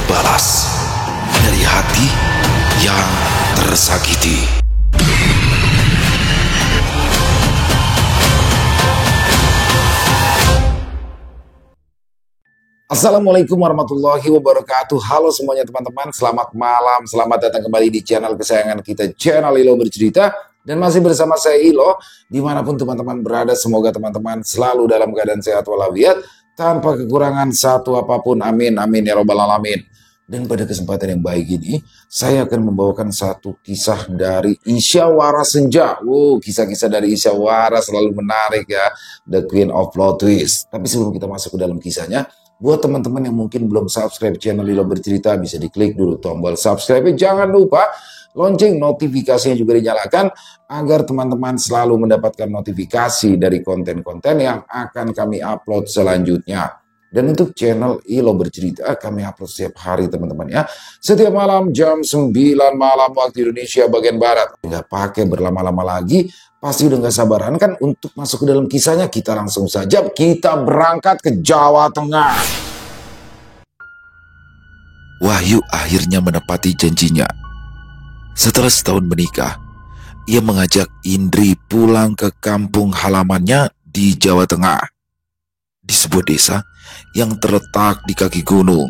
terbalas dari hati yang tersakiti. Assalamualaikum warahmatullahi wabarakatuh. Halo semuanya teman-teman, selamat malam, selamat datang kembali di channel kesayangan kita, channel Ilo Bercerita. Dan masih bersama saya Ilo, dimanapun teman-teman berada, semoga teman-teman selalu dalam keadaan sehat walafiat, tanpa kekurangan satu apapun, amin, amin ya robbal alamin. Dan pada kesempatan yang baik ini, saya akan membawakan satu kisah dari Isyawara Senja. Wow, kisah-kisah dari Isyawara selalu menarik ya, The Queen of Plot Twist. Tapi sebelum kita masuk ke dalam kisahnya, buat teman-teman yang mungkin belum subscribe channel Ilo Bercerita, bisa diklik dulu tombol subscribe. Jangan lupa lonceng notifikasinya juga dinyalakan agar teman-teman selalu mendapatkan notifikasi dari konten-konten yang akan kami upload selanjutnya. Dan untuk channel Ilo Bercerita kami upload setiap hari teman-teman ya. Setiap malam jam 9 malam waktu Indonesia bagian Barat. Nggak pakai berlama-lama lagi. Pasti udah nggak sabaran kan untuk masuk ke dalam kisahnya. Kita langsung saja kita berangkat ke Jawa Tengah. Wahyu akhirnya menepati janjinya. Setelah setahun menikah, ia mengajak Indri pulang ke kampung halamannya di Jawa Tengah. Di sebuah desa yang terletak di kaki gunung.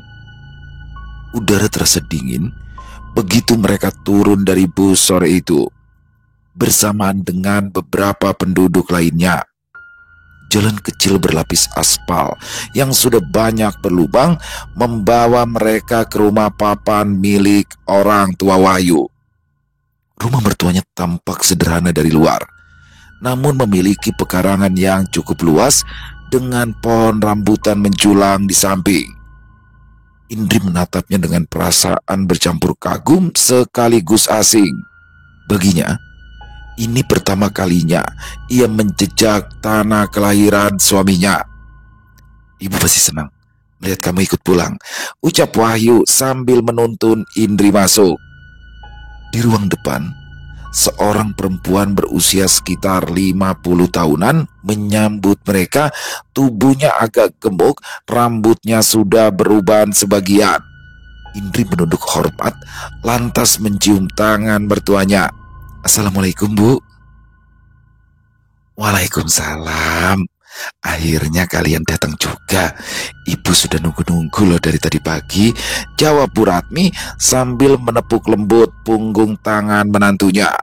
Udara terasa dingin begitu mereka turun dari bus sore itu, bersamaan dengan beberapa penduduk lainnya. Jalan kecil berlapis aspal yang sudah banyak berlubang membawa mereka ke rumah papan milik orang tua Wahyu. Rumah mertuanya tampak sederhana dari luar, namun memiliki pekarangan yang cukup luas dengan pohon rambutan menjulang di samping. Indri menatapnya dengan perasaan bercampur kagum sekaligus asing. Baginya, ini pertama kalinya ia menjejak tanah kelahiran suaminya. "Ibu pasti senang melihat kamu ikut pulang," ucap Wahyu sambil menuntun Indri masuk. Di ruang depan, seorang perempuan berusia sekitar 50 tahunan menyambut mereka. Tubuhnya agak gemuk, rambutnya sudah beruban sebagian. Indri menunduk hormat, lantas mencium tangan mertuanya. "Assalamualaikum, Bu." "Waalaikumsalam. Akhirnya kalian datang juga. Ibu sudah nunggu-nunggu loh dari tadi pagi," jawab Bu Ratmi sambil menepuk lembut punggung tangan menantunya.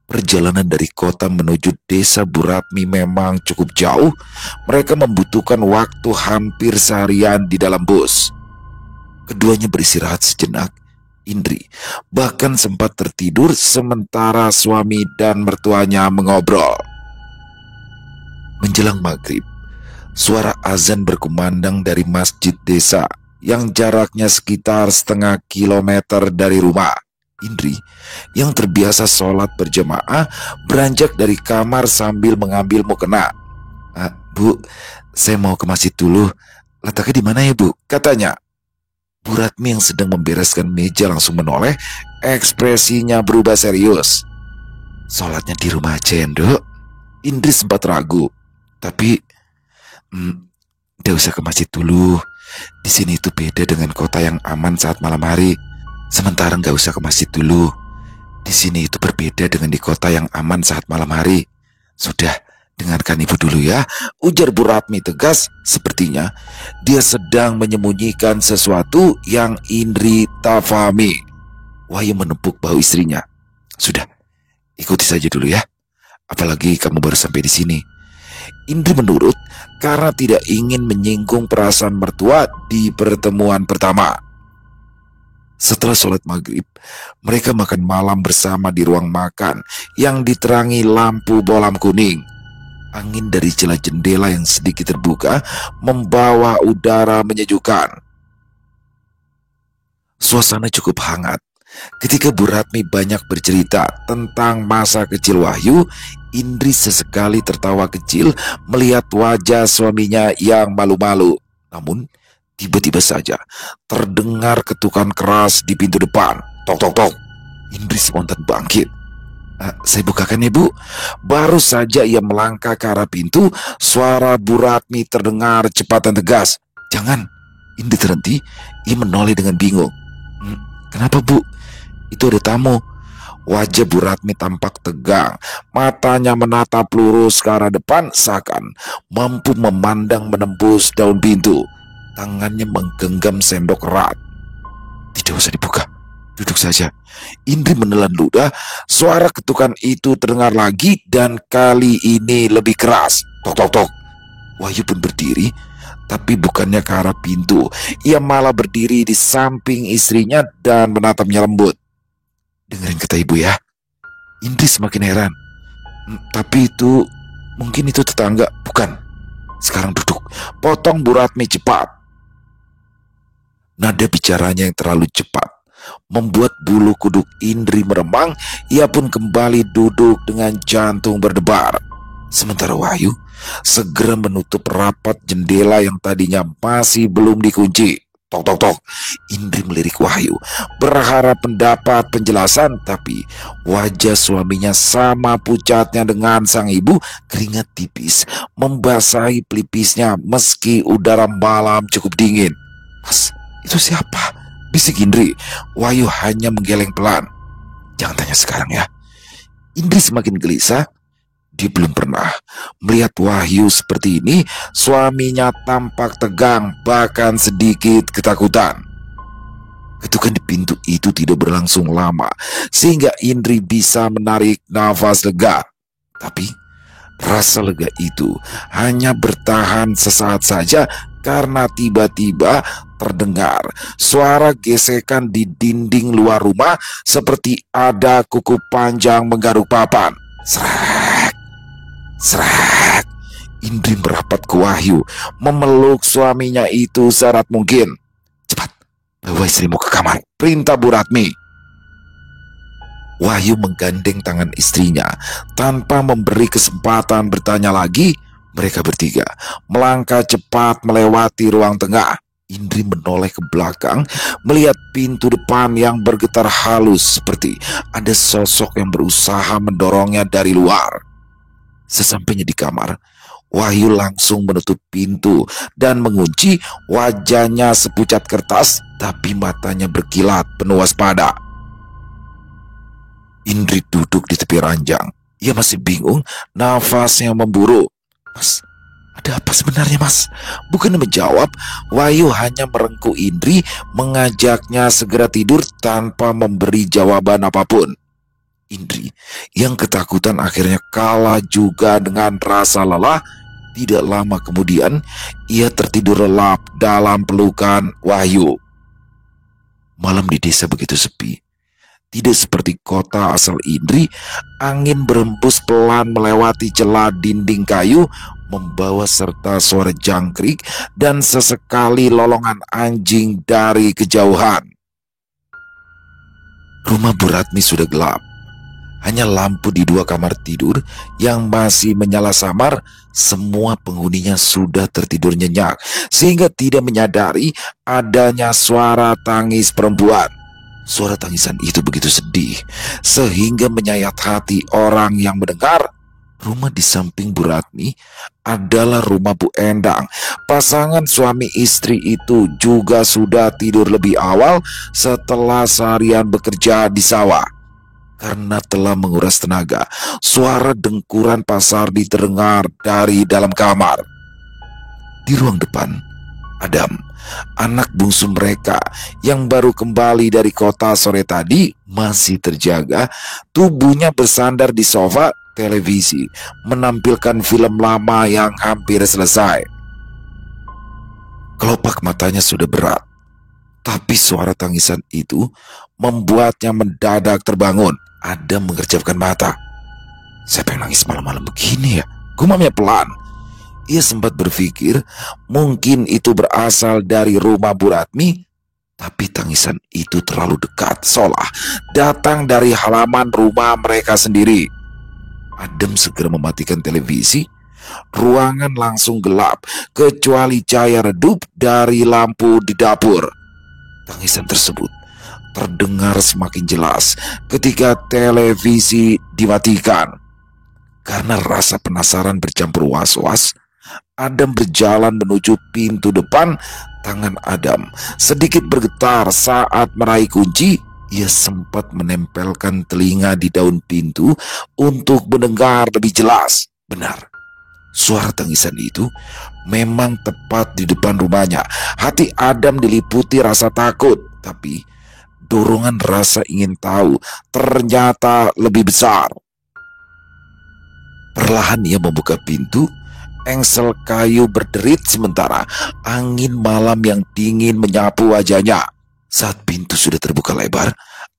Perjalanan dari kota menuju desa Bu Ratmi memang cukup jauh. Mereka membutuhkan waktu hampir seharian di dalam bus. Keduanya beristirahat sejenak. Indri bahkan sempat tertidur sementara suami dan mertuanya mengobrol. Menjelang maghrib, suara azan berkumandang dari masjid desa yang jaraknya sekitar setengah kilometer dari rumah. Indri yang terbiasa sholat berjamaah beranjak dari kamar sambil mengambil mukena. "Bu, saya mau ke masjid dulu. Letaknya di mana ya, Bu?" katanya. Bu Ratmi yang sedang membereskan meja langsung menoleh, ekspresinya berubah serius. "Sholatnya di rumah aja, Nduk." Indri sempat ragu, tapi "Nggak usah ke masjid dulu. Di sini itu beda dengan kota yang aman saat malam hari. Sementara nggak usah ke masjid dulu. Di sini itu berbeda dengan di kota yang aman saat malam hari. Sudah, dengarkan Ibu dulu ya," ujar Bu Ratmi tegas. Sepertinya dia sedang menyembunyikan sesuatu yang Indri tak pahami. Wahyu menepuk bahu istrinya. "Sudah, ikuti saja dulu ya. Apalagi kamu baru sampai di sini." Indri menurut karena tidak ingin menyinggung perasaan mertua di pertemuan pertama. Setelah sholat maghrib, mereka makan malam bersama di ruang makan yang diterangi lampu bolam kuning. Angin dari celah jendela yang sedikit terbuka membawa udara menyejukkan. Suasana cukup hangat. Ketika Bu Ratmi banyak bercerita tentang masa kecil Wahyu, Indri sesekali tertawa kecil melihat wajah suaminya yang malu-malu. Namun, tiba-tiba saja terdengar ketukan keras di pintu depan. Tok tok tok. Indri spontan bangkit. Saya bukakan ya, Bu." Baru saja ia melangkah ke arah pintu, suara Bu Ratmi terdengar cepat dan tegas. "Jangan, Indri terhenti. Ia menoleh dengan bingung. Kenapa, Bu? Itu ada tamu. Wajah Bu Ratmi tampak tegang. Matanya menatap lurus ke arah depan seakan mampu memandang menembus daun pintu. Tangannya menggenggam sendok erat. Tidak usah dibuka. Duduk saja. Indri menelan ludah. Suara ketukan itu terdengar lagi dan kali ini lebih keras. Tok tok tok. Wahyu pun berdiri, tapi bukannya ke arah pintu. Ia malah berdiri di samping istrinya dan menatapnya lembut. Dengerin kata ibu ya. Indri semakin heran. Tapi itu, mungkin itu tetangga. Bukan. Sekarang duduk. Potong Bu Ratmi cepat. Nada bicaranya yang terlalu cepat membuat bulu kuduk Indri meremang. Ia pun kembali duduk dengan jantung berdebar. Sementara Wahyu segera menutup rapat jendela yang tadinya masih belum dikunci. Tok tok tok. Indri melirik Wahyu, berharap mendapat penjelasan, tapi wajah suaminya sama pucatnya dengan sang ibu. Keringat tipis membasahi pelipisnya meski udara malam cukup dingin. Mas, itu siapa? Bisik Indri. Wahyu hanya menggeleng pelan. Jangan tanya sekarang ya. Indri semakin gelisah. Dia belum pernah melihat Wahyu seperti ini. Suaminya tampak tegang, bahkan sedikit ketakutan. Ketukan di pintu itu tidak berlangsung lama, sehingga Indri bisa menarik nafas lega. Tapi rasa lega itu hanya bertahan sesaat saja, karena tiba-tiba terdengar suara gesekan di dinding luar rumah, seperti ada kuku panjang menggaruk papan. Srek, srek. Indri merapat ke Wahyu, memeluk suaminya itu seerat mungkin. Cepat, bawa istrimu ke kamar, perintah Bu Ratmi. Wahyu menggandeng tangan istrinya tanpa memberi kesempatan bertanya lagi. Mereka bertiga melangkah cepat melewati ruang tengah. Indri menoleh ke belakang, melihat pintu depan yang bergetar halus, seperti ada sosok yang berusaha mendorongnya dari luar. Sesampainya di kamar, Wahyu langsung menutup pintu dan mengunci. Wajahnya sepucat kertas, tapi matanya berkilat penuh waspada. Indri duduk di tepi ranjang. Ia masih bingung, nafasnya memburu. Mas, ada apa sebenarnya, Mas? Bukan menjawab, Wahyu hanya merengkuh Indri, mengajaknya segera tidur tanpa memberi jawaban apapun. Indri yang ketakutan akhirnya kalah juga dengan rasa lelah. Tidak lama kemudian, ia tertidur lelap dalam pelukan Wahyu. Malam di desa begitu sepi. Tidak seperti kota asal Indri, angin berembus pelan melewati celah dinding kayu, membawa serta suara jangkrik dan sesekali lolongan anjing dari kejauhan. Rumah Bu Ratmi sudah gelap. Hanya lampu di dua kamar tidur yang masih menyala samar. Semua penghuninya sudah tertidur nyenyak, sehingga tidak menyadari adanya suara tangis perempuan. Suara tangisan itu begitu sedih, sehingga menyayat hati orang yang mendengar. Rumah di samping Bu Ratmi adalah rumah Bu Endang. Pasangan suami istri itu juga sudah tidur lebih awal setelah seharian bekerja di sawah. Karena telah menguras tenaga, suara dengkuran pasar terdengar dari dalam kamar. Di ruang depan, Adam, anak bungsu mereka yang baru kembali dari kota sore tadi, masih terjaga. Tubuhnya bersandar di sofa televisi, menampilkan film lama yang hampir selesai. Kelopak matanya sudah berat, tapi suara tangisan itu membuatnya mendadak terbangun. Adam mengerjapkan mata. Siapa yang nangis malam-malam begini ya? Gumamnya pelan. Ia sempat berpikir mungkin itu berasal dari rumah Bu Ratmi, tapi tangisan itu terlalu dekat, seolah datang dari halaman rumah mereka sendiri. Adam segera mematikan televisi. Ruangan langsung gelap, kecuali cahaya redup dari lampu di dapur. Tangisan tersebut terdengar semakin jelas ketika televisi dimatikan. Karena rasa penasaran bercampur was-was, Adam berjalan menuju pintu depan, Tangan Adam sedikit bergetar saat meraih kunci. Ia sempat menempelkan telinga di daun pintu untuk mendengar lebih jelas. Benar, suara tangisan itu memang tepat di depan rumahnya. Hati Adam diliputi rasa takut, tapi dorongan rasa ingin tahu ternyata lebih besar. Perlahan ia membuka pintu. Engsel kayu berderit sementara angin malam yang dingin menyapu wajahnya. Saat pintu sudah terbuka lebar,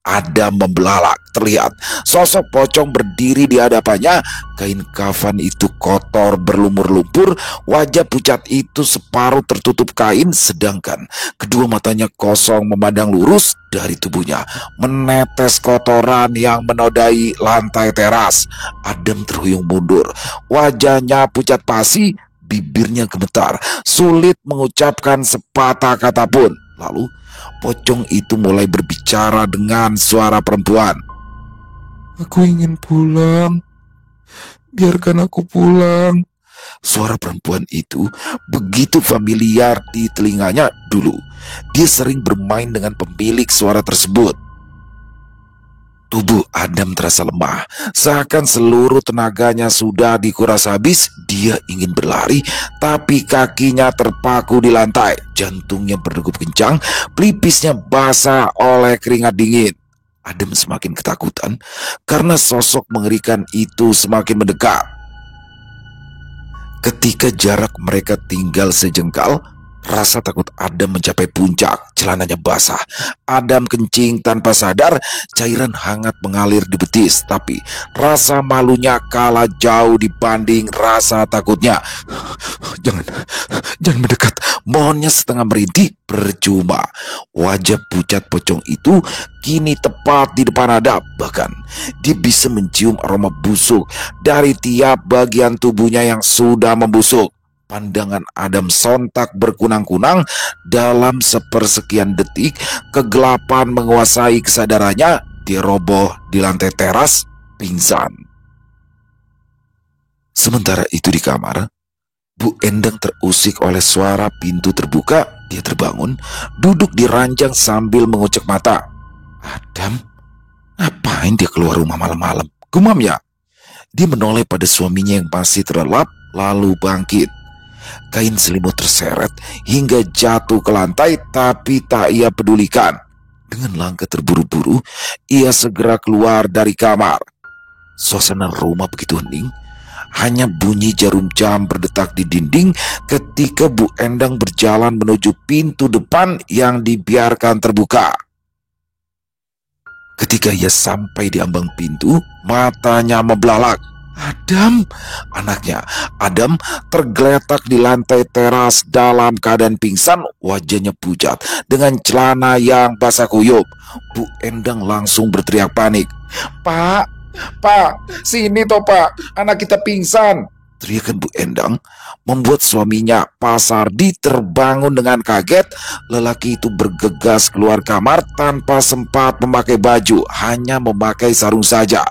Adam membelalak. Terlihat sosok pocong berdiri di hadapannya. Kain kafan itu kotor berlumur lumpur. Wajah pucat itu separuh tertutup kain, sedangkan kedua matanya kosong memandang lurus. Dari tubuhnya menetes kotoran yang menodai lantai teras. Adam terhuyung mundur. Wajahnya pucat pasi, bibirnya gemetar, sulit mengucapkan sepatah kata pun. Lalu pocong itu mulai berbicara dengan suara perempuan. Aku ingin pulang. Biarkan aku pulang. Suara perempuan itu begitu familiar di telinganya dulu. Dia sering bermain dengan pemilik suara tersebut. Tubuh Adam terasa lemah, seakan seluruh tenaganya sudah dikuras habis. Dia ingin berlari, tapi kakinya terpaku di lantai. Jantungnya berdegup kencang, pelipisnya basah oleh keringat dingin. Adam semakin ketakutan karena sosok mengerikan itu semakin mendekat. Ketika jarak mereka tinggal sejengkal, rasa takut Adam mencapai puncak. Celananya basah. Adam kencing tanpa sadar. Cairan hangat mengalir di betis. Tapi rasa malunya kalah jauh dibanding rasa takutnya. Jangan mendekat. Mohonnya setengah merintih. Percuma. Wajah pucat pocong itu kini tepat di depan Adam. Bahkan dia bisa mencium aroma busuk dari tiap bagian tubuhnya yang sudah membusuk. Pandangan Adam sontak berkunang-kunang. Dalam sepersekian detik, kegelapan menguasai kesadarannya. Dia roboh di lantai teras, pingsan. Sementara itu di kamar, Bu Endang terusik oleh suara pintu terbuka. Dia terbangun, duduk di ranjang sambil mengucek mata. Adam, ngapain dia keluar rumah malam-malam? Gumamnya. Dia menoleh pada suaminya yang masih terlelap, lalu bangkit. Kain selimut terseret hingga jatuh ke lantai, tapi tak ia pedulikan. Dengan langkah terburu-buru, ia segera keluar dari kamar. Suasana rumah begitu hening. Hanya bunyi jarum jam berdetak di dinding ketika Bu Endang berjalan menuju pintu depan yang dibiarkan terbuka. Ketika ia sampai di ambang pintu, matanya membelalak. Adam, anaknya. Adam tergeletak di lantai teras dalam keadaan pingsan, wajahnya pucat dengan celana yang basah kuyup. Bu Endang langsung berteriak panik. Pak, sini toh Pak, anak kita pingsan. Teriakan Bu Endang membuat suaminya, Pak Sardi, terbangun dengan kaget. Lelaki itu bergegas keluar kamar tanpa sempat memakai baju, hanya memakai sarung saja.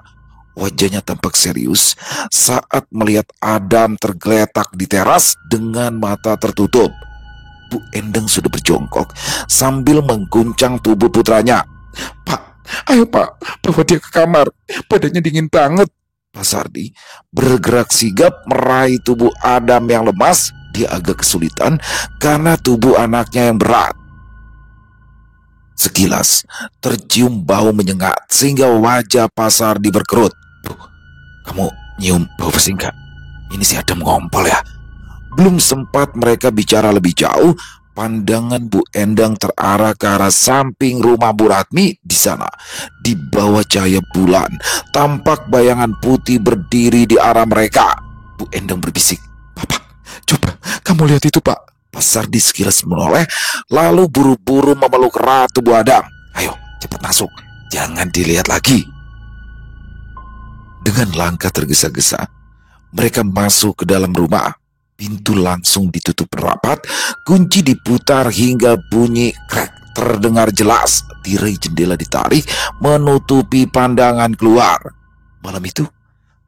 Wajahnya tampak serius saat melihat Adam tergeletak di teras dengan mata tertutup. Bu Endang sudah berjongkok sambil mengguncang tubuh putranya. Pak, ayo Pak, bawa dia ke kamar. Badannya dingin banget. Pak Sardi bergerak sigap meraih tubuh Adam yang lemas. Dia agak kesulitan karena tubuh anaknya yang berat. Sekilas tercium bau menyengat sehingga wajah Pak Sardi berkerut. Bu, kamu nyium bau pesing gak? Ini si Adam ngompol ya. Belum sempat mereka bicara lebih jauh, pandangan Bu Endang terarah ke arah samping rumah Bu Ratmi. Di sana, di bawah cahaya bulan, tampak bayangan putih berdiri di arah mereka. Bu Endang berbisik, Papa, coba kamu lihat itu Pak. Pak Sardi sekilas menoleh, lalu buru-buru memeluk erat tubuh Adam. Ayo, cepat masuk, jangan dilihat lagi. Dengan langkah tergesa-gesa, mereka masuk ke dalam rumah. Pintu langsung ditutup rapat, kunci diputar hingga bunyi krek terdengar jelas. Tirai jendela ditarik menutupi pandangan keluar. Malam itu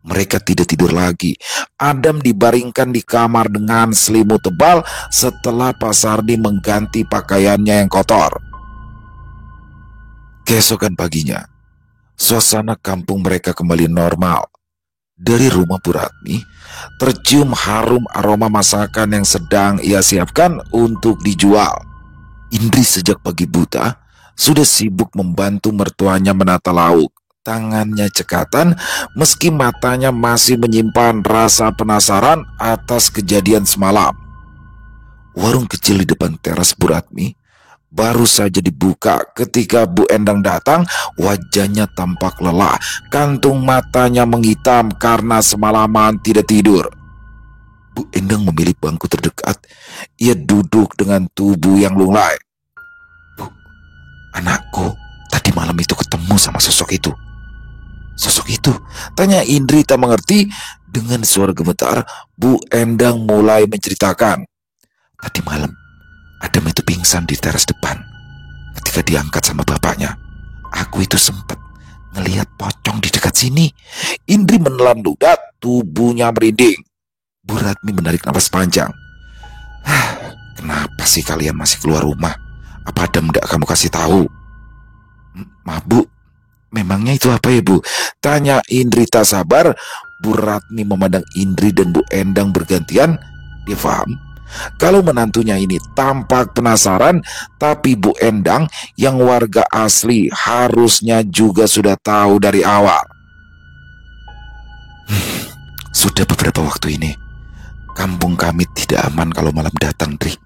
Mereka tidak tidur lagi. Adam dibaringkan di kamar dengan selimut tebal setelah Pak Sardi mengganti pakaiannya yang kotor. Keesokan paginya, suasana kampung mereka kembali normal. Dari rumah Bu Ratmi, tercium harum aroma masakan yang sedang ia siapkan untuk dijual. Indri sejak pagi buta sudah sibuk membantu mertuanya menata lauk. Tangannya cekatan meski matanya masih menyimpan rasa penasaran atas kejadian semalam. Warung kecil di depan teras Bu Ratmi baru saja dibuka ketika Bu Endang datang. Wajahnya tampak lelah, kantung matanya menghitam karena semalaman tidak tidur. Bu Endang memilih bangku terdekat. Ia duduk dengan tubuh yang lunglai. "Bu, anakku tadi malam itu ketemu sama sosok itu." "Sosok itu?" tanya Indri tak mengerti. Dengan suara gemetar, Bu Endang mulai menceritakan. "Tadi malam Adam itu pingsan di teras depan. Ketika diangkat sama bapaknya, aku itu sempat ngelihat pocong di dekat sini." Indri menelan ludah, tubuhnya merinding. Bu Ratmi menarik napas panjang. "Kenapa sih kalian masih keluar rumah? Apa Adam tidak kamu kasih tahu?" "Maaf Bu, memangnya itu apa ya Bu?" tanya Indri tak sabar. Bu Ratmi memandang Indri dan Bu Endang bergantian. Dia paham kalau menantunya ini tampak penasaran, tapi Bu Endang yang warga asli harusnya juga sudah tahu dari awal. "Sudah beberapa waktu ini, kampung kami tidak aman kalau malam datang, Dri.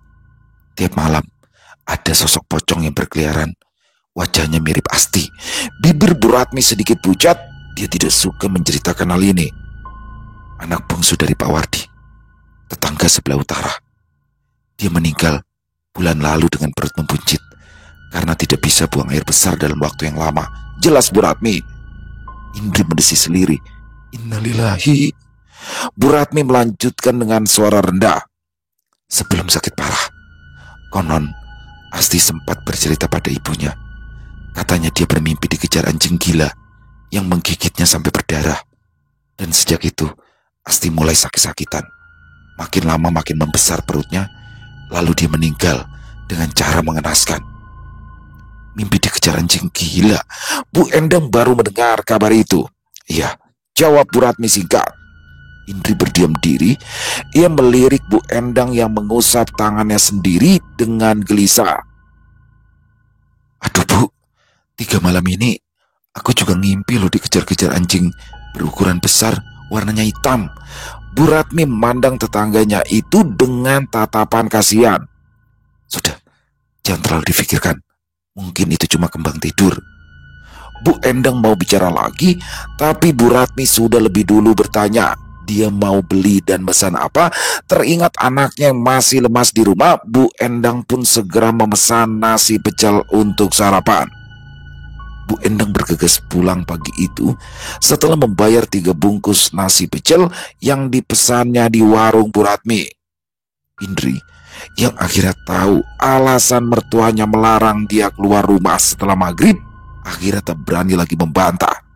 Tiap malam ada sosok pocong yang berkeliaran. Wajahnya mirip Asti." Bibir Bu Ratmi sedikit pucat. Dia tidak suka menceritakan hal ini. "Anak bungsu dari Pak Wardi, tetangga sebelah utara. Dia meninggal bulan lalu dengan perut membuncit karena tidak bisa buang air besar dalam waktu yang lama," jelas Bu Ratmi. Indri mendesis sendiri. "Innalillahi." Bu Ratmi melanjutkan dengan suara rendah. "Sebelum sakit parah, konon Asti sempat bercerita pada ibunya. Katanya dia bermimpi dikejar anjing gila yang menggigitnya sampai berdarah. Dan sejak itu, Asti mulai sakit-sakitan. Makin lama makin membesar perutnya, lalu dia meninggal dengan cara mengenaskan." "Mimpi dikejar anjing gila?" Bu Endang baru mendengar kabar itu. "Iya," jawab Bu Ratmi singkat. Indri berdiam diri. Ia melirik Bu Endang yang mengusap tangannya sendiri dengan gelisah. "Aduh Bu, 3 malam ini aku juga ngimpi loh dikejar-kejar anjing berukuran besar, warnanya hitam." Bu Ratmi memandang tetangganya itu dengan tatapan kasihan. "Sudah, jangan terlalu difikirkan. Mungkin itu cuma kembang tidur." Bu Endang mau bicara lagi, tapi Bu Ratmi sudah lebih dulu bertanya dia mau beli dan pesan apa. Teringat anaknya yang masih lemas di rumah, Bu Endang pun segera memesan nasi pecel untuk sarapan. Bu Endang bergegas pulang pagi itu setelah membayar 3 bungkus nasi pecel yang dipesannya di warung Bu Ratmi. Indri yang akhirnya tahu alasan mertuanya melarang dia keluar rumah setelah maghrib, akhirnya tak berani lagi membantah.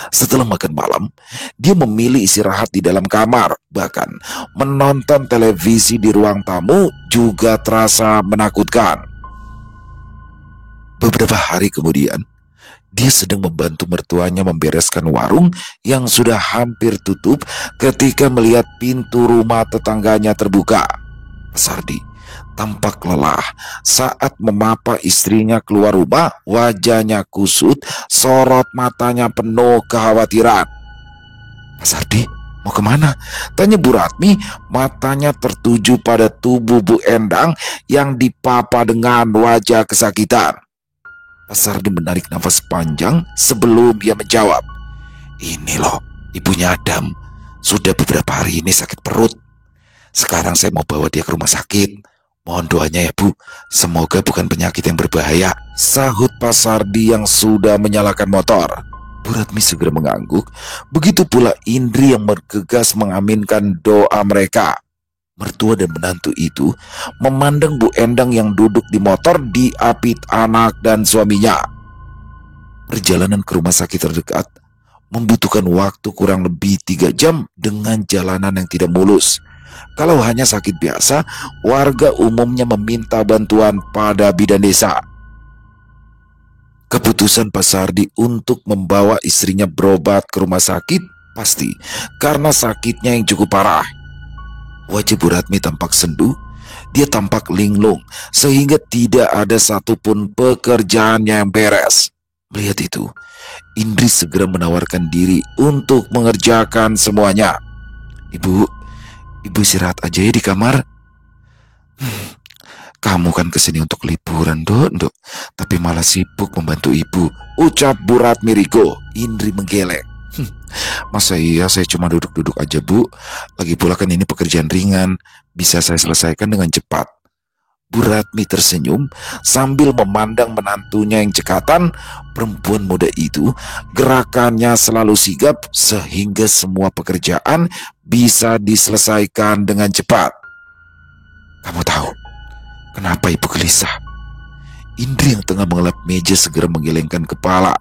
Setelah makan malam, dia memilih istirahat di dalam kamar. Bahkan menonton televisi di ruang tamu juga terasa menakutkan. Beberapa hari kemudian, dia sedang membantu mertuanya membereskan warung yang sudah hampir tutup ketika melihat pintu rumah tetangganya terbuka. Sardi tampak lelah saat memapa istrinya keluar rumah. Wajahnya kusut, sorot matanya penuh kekhawatiran. "Pak Sardi, mau kemana?" tanya Bu Ratmi. Matanya tertuju pada tubuh Bu Endang yang dipapa dengan wajah kesakitan. Pak Sardi menarik nafas panjang sebelum dia menjawab. "Ini loh, ibunya Adam sudah beberapa hari ini sakit perut. Sekarang saya mau bawa dia ke rumah sakit. Mohon doanya ya Bu, semoga bukan penyakit yang berbahaya," sahut Pak Sardi yang sudah menyalakan motor. Bu Ratmi segera mengangguk. Begitu pula Indri yang bergegas mengaminkan doa mereka. Mertua dan menantu itu memandang Bu Endang yang duduk di motor diapit anak dan suaminya. Perjalanan ke rumah sakit terdekat membutuhkan waktu kurang lebih 3 jam dengan jalanan yang tidak mulus. Kalau hanya sakit biasa, warga umumnya meminta bantuan pada bidan desa. Keputusan Pak Sardi untuk membawa istrinya berobat ke rumah sakit pasti karena sakitnya yang cukup parah. Wajah Bu Ratmi tampak sendu, dia tampak linglung sehingga tidak ada satupun pekerjaannya yang beres. Melihat itu, Indri segera menawarkan diri untuk mengerjakan semuanya. Ibu istirahat aja ya di kamar. Kamu kan kesini untuk liburan, Dok. Tapi malah sibuk membantu ibu, ucap Bu Ratmi Rigo. Indri menggeleng. Masa iya saya cuma duduk-duduk aja, Bu? Lagi pula kan ini pekerjaan ringan, bisa saya selesaikan dengan cepat. Bu Ratmi tersenyum sambil memandang menantunya yang cekatan. Perempuan muda itu gerakannya selalu sigap sehingga semua pekerjaan bisa diselesaikan dengan cepat. Kamu tahu kenapa ibu gelisah? Indri yang tengah mengelap meja segera menggelengkan kepala.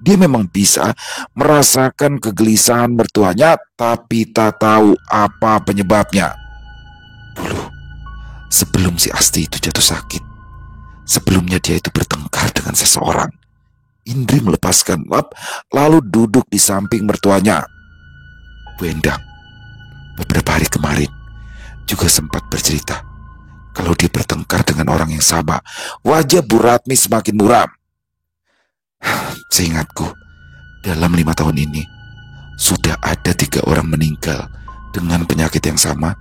Dia memang bisa merasakan kegelisahan mertuanya, tapi tak tahu apa penyebabnya. Dulu, sebelum si Asti itu jatuh sakit, sebelumnya dia itu bertengkar dengan seseorang. Indri melepaskan lap, lalu duduk di samping mertuanya. Bu Endang, beberapa hari kemarin, juga sempat bercerita kalau dia bertengkar dengan orang yang sama. Wajah Bu Ratmi semakin muram. Seingatku, dalam 5 tahun ini sudah ada 3 orang meninggal dengan penyakit yang sama,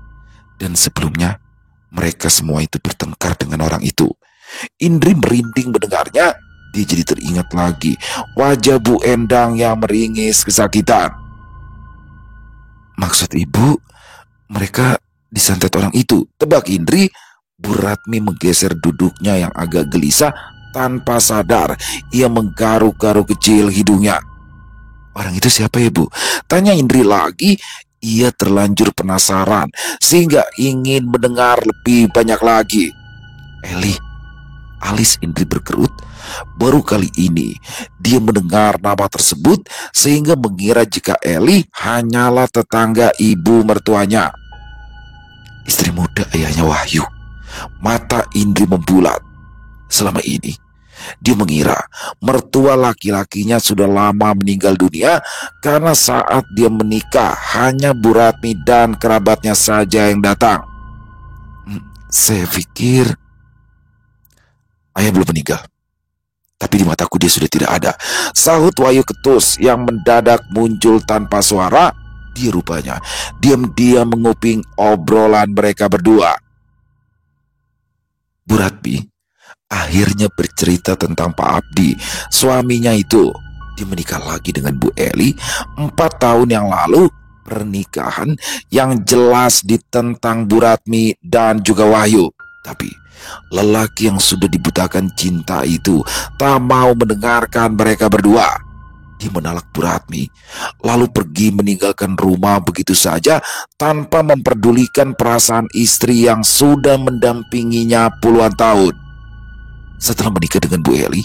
dan sebelumnya mereka semua itu bertengkar dengan orang itu. Indri merinding mendengarnya. Dia jadi teringat lagi wajah Bu Endang yang meringis kesakitan. Maksud ibu, mereka disantet orang itu, tebak Indri. Bu Ratmi menggeser duduknya yang agak gelisah. Tanpa sadar, ia menggaruk-garuk kecil hidungnya. Orang itu siapa ya, Bu? Tanya Indri lagi. Ia terlanjur penasaran sehingga ingin mendengar lebih banyak lagi. Eli. Alis Indri berkerut. Baru kali ini dia mendengar nama tersebut sehingga mengira jika Eli hanyalah tetangga ibu mertuanya. Istri muda ayahnya Wahyu. Mata Indri membulat. Selama ini dia mengira mertua laki-lakinya sudah lama meninggal dunia karena saat dia menikah hanya Bu Ratmi dan kerabatnya saja yang datang. Saya pikir ayah belum meninggal, tapi di mataku dia sudah tidak ada, sahut Wahyu ketus yang mendadak muncul tanpa suara. Dia rupanya diam-diam menguping obrolan mereka berdua. Bu Ratmi akhirnya bercerita tentang Pak Abdi, suaminya itu. Dia menikah lagi dengan Bu Eli 4 tahun yang lalu. Pernikahan yang jelas ditentang Bu Ratmi dan juga Wahyu. Tapi lelaki yang sudah dibutakan cinta itu tak mau mendengarkan mereka berdua. Dia menolak Bu Ratmi, lalu pergi meninggalkan rumah begitu saja tanpa memperdulikan perasaan istri yang sudah mendampinginya puluhan tahun. Setelah menikah dengan Bu Eli,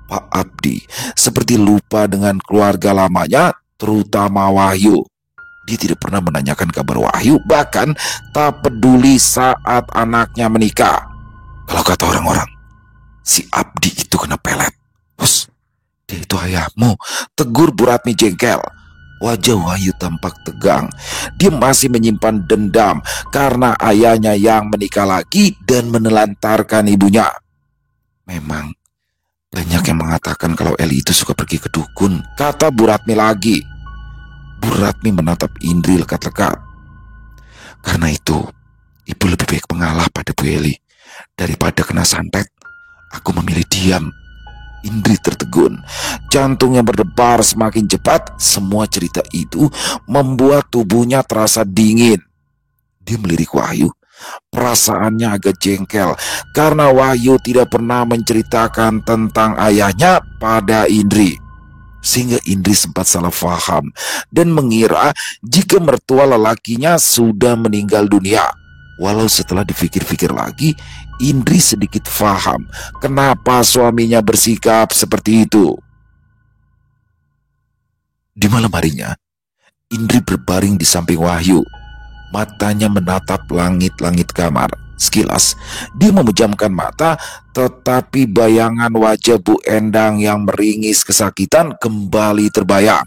Pak Abdi seperti lupa dengan keluarga lamanya, terutama Wahyu. Dia tidak pernah menanyakan kabar Wahyu, bahkan tak peduli saat anaknya menikah. Kalau kata orang-orang, si Abdi itu kena pelet. Hus, dia itu ayahmu, tegur Bu Ratmi jengkel. Wajah Wahyu tampak tegang. Dia masih menyimpan dendam karena ayahnya yang menikah lagi dan menelantarkan ibunya. Memang banyak yang mengatakan kalau Eli itu suka pergi ke dukun, kata Bu Ratmi lagi. Bu Ratmi menatap Indri lekat-lekat. Karena itu, ibu lebih baik mengalah pada Bu Eli. Daripada kena santet, aku memilih diam. Indri tertegun. Jantungnya berdebar semakin cepat. Semua cerita itu membuat tubuhnya terasa dingin. Dia melirik Wahyu. Perasaannya agak jengkel karena Wahyu tidak pernah menceritakan tentang ayahnya pada Indri. Sehingga Indri sempat salah faham dan mengira jika mertua lelakinya sudah meninggal dunia. Walau setelah dipikir-pikir lagi, Indri sedikit faham kenapa suaminya bersikap seperti itu. Di malam harinya, Indri berbaring di samping Wahyu. Matanya menatap langit-langit kamar. Sekilas, dia memejamkan mata, tetapi bayangan wajah Bu Endang yang meringis kesakitan kembali terbayang.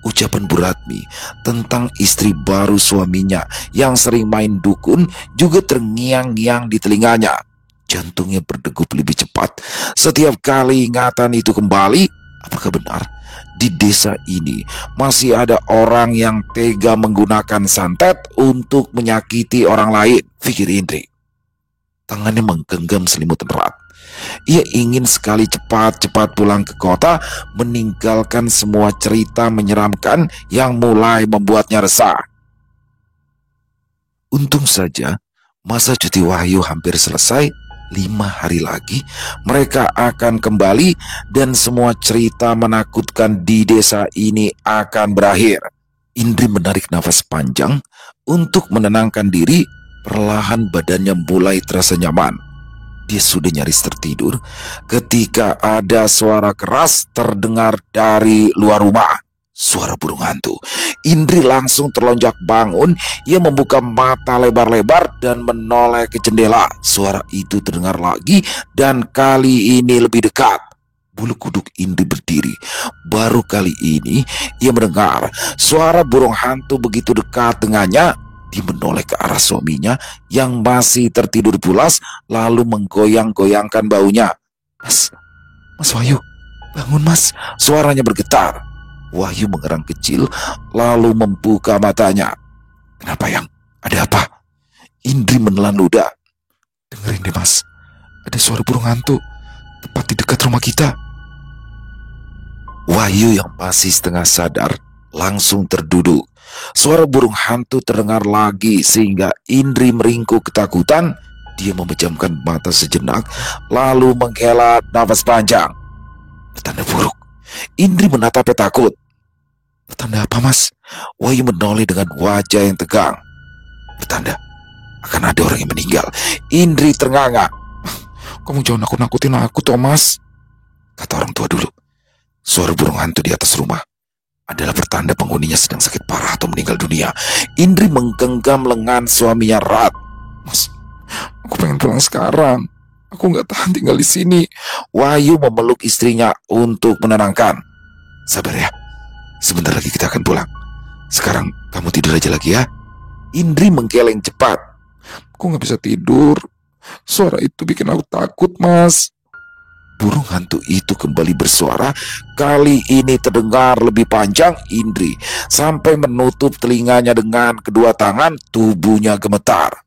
Ucapan Bu Ratmi tentang istri baru suaminya yang sering main dukun juga terngiang-ngiang di telinganya. Jantungnya berdegup lebih cepat setiap kali ingatan itu kembali. Apakah benar di desa ini masih ada orang yang tega menggunakan santet untuk menyakiti orang lain? Pikir Indri. Tangannya menggenggam selimut erat. Ia ingin sekali cepat-cepat pulang ke kota, meninggalkan semua cerita menyeramkan yang mulai membuatnya resah. Untung saja masa cuti Wahyu hampir selesai. 5 hari lagi mereka akan kembali dan semua cerita menakutkan di desa ini akan berakhir. Indri menarik nafas panjang untuk menenangkan diri. Perlahan badannya mulai terasa nyaman. Dia sudah nyaris tertidur ketika ada suara keras terdengar dari luar rumah. Suara burung hantu. Indri langsung terlonjak bangun. Ia membuka mata lebar-lebar dan menoleh ke jendela. Suara itu terdengar lagi dan kali ini lebih dekat. Bulu kuduk Indri berdiri. Baru kali ini ia mendengar suara burung hantu begitu dekat dengannya. Dia menoleh ke arah suaminya yang masih tertidur pulas, lalu menggoyang-goyangkan baunya. Mas Wahyu, bangun mas. Suaranya bergetar. Wahyu mengerang kecil, lalu membuka matanya. Kenapa yang? Ada apa? Indri menelan ludah. Dengerin deh mas, ada suara burung hantu tepat di dekat rumah kita. Wahyu yang masih setengah sadar langsung terduduk. Suara burung hantu terdengar lagi sehingga Indri meringkuk ketakutan. Dia memejamkan mata sejenak lalu menghela nafas panjang. Pertanda buruk. Indri menatapnya takut. Pertanda apa mas? Wahyu menoleh dengan wajah yang tegang. Pertanda akan ada orang yang meninggal. Indri ternganga. Kamu jangan nakut-nakutin aku Thomas, kata orang tua dulu. Suara burung hantu di atas rumah adalah pertanda penghuninya sedang sakit parah atau meninggal dunia. Indri menggenggam lengan suaminya erat. Mas, aku pengen pulang sekarang. Aku nggak tahan tinggal di sini. Wahyu memeluk istrinya untuk menenangkan. Sabar ya, sebentar lagi kita akan pulang. Sekarang kamu tidur aja lagi ya. Indri menggeleng cepat. Aku nggak bisa tidur. Suara itu bikin aku takut mas. Burung hantu itu kembali bersuara. Kali ini terdengar lebih panjang. Indri sampai menutup telinganya dengan kedua tangan. Tubuhnya gemetar.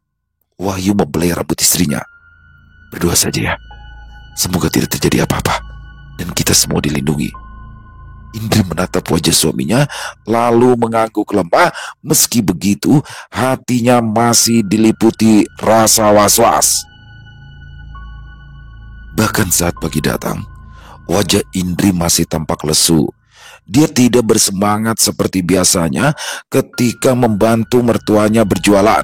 Wahyu membelai rambut istrinya. Berdoa saja ya, semoga tidak terjadi apa-apa dan kita semua dilindungi. Indri menatap wajah suaminya lalu mengangguk lemah. Meski begitu hatinya masih diliputi rasa was-was. Bahkan saat pagi datang, wajah Indri masih tampak lesu. Dia tidak bersemangat seperti biasanya ketika membantu mertuanya berjualan.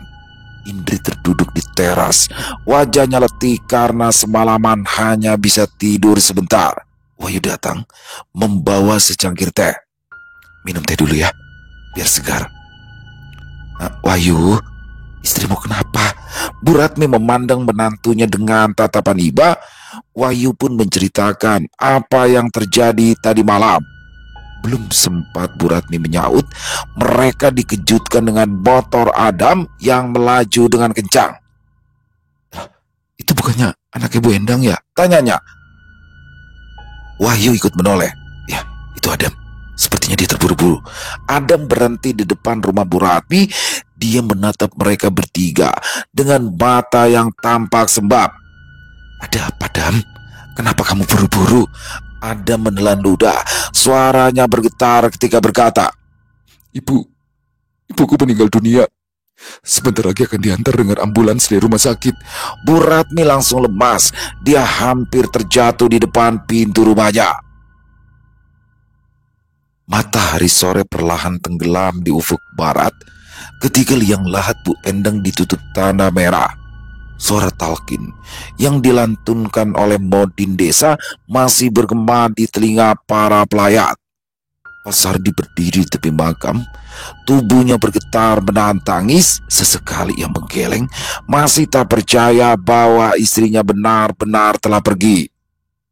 Indri terduduk di teras. Wajahnya letih karena semalaman hanya bisa tidur sebentar. Wahyu datang membawa secangkir teh. Minum teh dulu ya, biar segar. Wahyu, istrimu kenapa? Bu Ratmi memandang menantunya dengan tatapan iba. Wahyu pun menceritakan apa yang terjadi tadi malam. Belum sempat Bu Ratmi menyaut, mereka dikejutkan dengan motor Adam yang melaju dengan kencang. Itu bukannya anaknya Bu Endang ya? Tanyanya. Wahyu ikut menoleh. Ya, itu Adam. Sepertinya dia terburu-buru. Adam berhenti di depan rumah Bu Ratmi. Dia menatap mereka bertiga dengan mata yang tampak sembab. Ada apa, Dam? Kenapa kamu buru-buru? Adam menelan ludah. Suaranya bergetar ketika berkata, Ibuku meninggal dunia. Sebentar lagi akan diantar dengan ambulans dari rumah sakit. Bu Ratmi langsung lemas. Dia hampir terjatuh di depan pintu rumahnya. Matahari sore perlahan tenggelam di ufuk barat ketika liang lahat Bu Endang ditutup tanda merah. Suara talqin yang dilantunkan oleh Modin desa masih bergema di telinga para pelayat. Pak Sardi berdiri di tepi makam, tubuhnya bergetar menahan tangis. Sesekali ia menggeleng, masih tak percaya bahwa istrinya benar-benar telah pergi.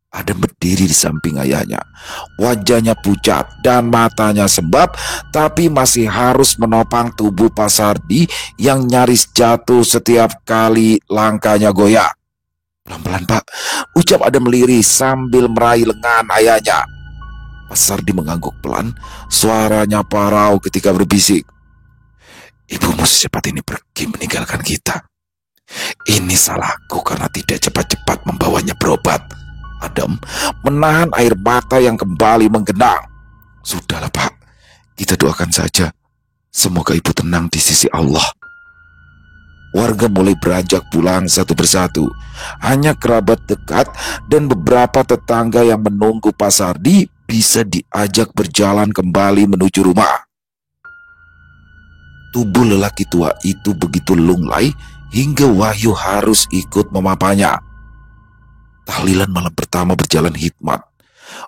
Adam berdiri di samping ayahnya, wajahnya pucat dan matanya sembab, tapi masih harus menopang tubuh Pak Sardi yang nyaris jatuh setiap kali langkahnya goyah. "Pelan-pelan, Pak," ucap Adam lirih sambil meraih lengan ayahnya. Pak Sardi mengangguk pelan, suaranya parau ketika berbisik, "Ibumu secepat ini pergi meninggalkan kita. Ini salahku karena tidak cepat-cepat membawanya berobat." Adam menahan air mata yang kembali menggenang. "Sudahlah, Pak, kita doakan saja. Semoga ibu tenang di sisi Allah." Warga mulai beranjak pulang satu persatu. Hanya kerabat dekat dan beberapa tetangga yang menunggu Pak Sardi bisa diajak berjalan kembali menuju rumah. Tubuh lelaki tua itu begitu lunglai hingga Wahyu harus ikut memapanya. Tahlilan malam pertama berjalan hikmat.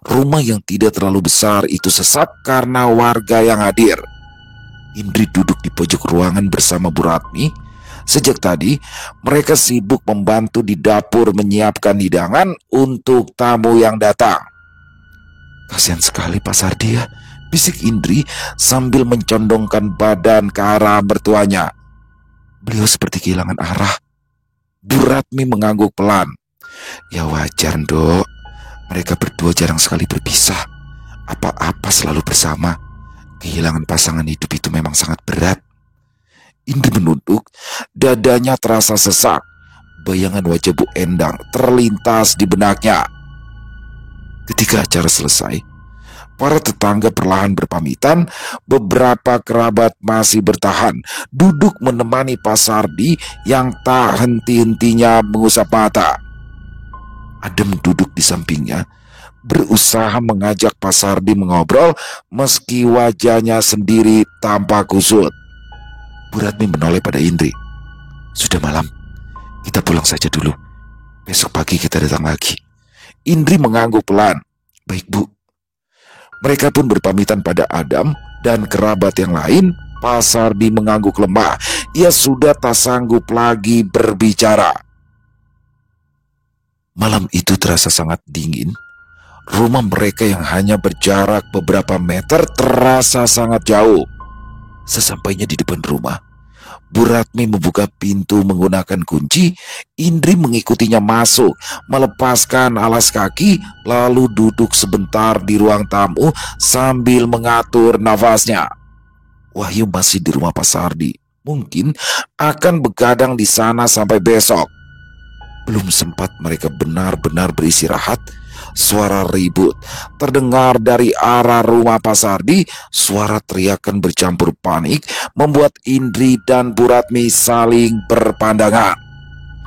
Rumah yang tidak terlalu besar itu sesak karena warga yang hadir. Indri duduk di pojok ruangan bersama Bu Ratmi. Sejak tadi, mereka sibuk membantu di dapur menyiapkan hidangan untuk tamu yang datang. "Kasihan sekali Pak Sardi ya," bisik Indri sambil mencondongkan badan ke arah mertuanya. "Beliau seperti kehilangan arah." Bu Ratmi mengangguk pelan. "Ya wajar, Nduk. Mereka berdua jarang sekali berpisah. Apa-apa selalu bersama. Kehilangan pasangan hidup itu memang sangat berat." Indri menunduk, dadanya terasa sesak. Bayangan wajah Bu Endang terlintas di benaknya. Ketika acara selesai, para tetangga perlahan berpamitan. Beberapa kerabat masih bertahan duduk menemani Pak Sardi yang tak henti-hentinya mengusap mata. Adam duduk di sampingnya, berusaha mengajak Pak Sardi mengobrol meski wajahnya sendiri tampak kusut. Bu Ratmi menoleh pada Indri. "Sudah malam, kita pulang saja dulu. Besok pagi kita datang lagi." Indri mengangguk pelan. "Baik, Bu." Mereka pun berpamitan pada Adam dan kerabat yang lain. Pak Sardi mengangguk lemah. Ia sudah tak sanggup lagi berbicara. Malam itu terasa sangat dingin. Rumah mereka yang hanya berjarak beberapa meter terasa sangat jauh. Sesampainya di depan rumah, Bu Ratmi membuka pintu menggunakan kunci. Indri mengikutinya masuk, melepaskan alas kaki, lalu duduk sebentar di ruang tamu sambil mengatur nafasnya. Wahyu masih di rumah Pak Sardi. Mungkin akan begadang di sana sampai besok. Belum sempat mereka benar-benar beristirahat, suara ribut terdengar dari arah rumah Pak Sardi. Suara teriakan bercampur panik membuat Indri dan Bu Ratmi saling berpandangan.